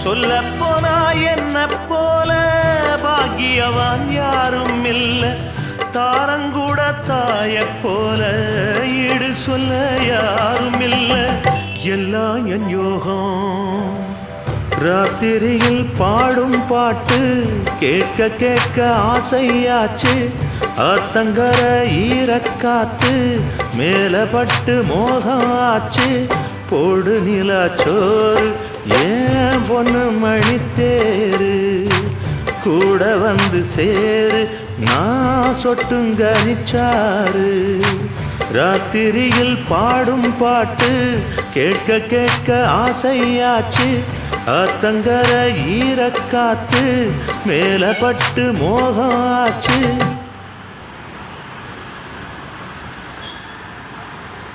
சொல்ல போனா என்ன போல பாக்கியவான் யாரும் இல்ல தாரங்கூட தாய போல ஈடு சொல்ல யாரும் இல்ல எல்லாம் என் யோகம் ராத்திரியில் பாடும் பாட்டு கேட்க கேட்க ஆசையாச்சு ஆத்தங்கர ஈரக்காத்து மேலப்பட்டு மோகம் ஆச்சு போடு நிலாச்சோறு ஏன் பொண்ணு மணித்தேரு கூட வந்து சேரு நான் சொட்டுங்க நிச்சாரு ராத்திரியில் பாடும் பாட்டு கேட்க கேட்க ஆசையாச்சு ஆத்தங்கர ஈரக்காத்து மேலப்பட்டு மோகம் ஆச்சு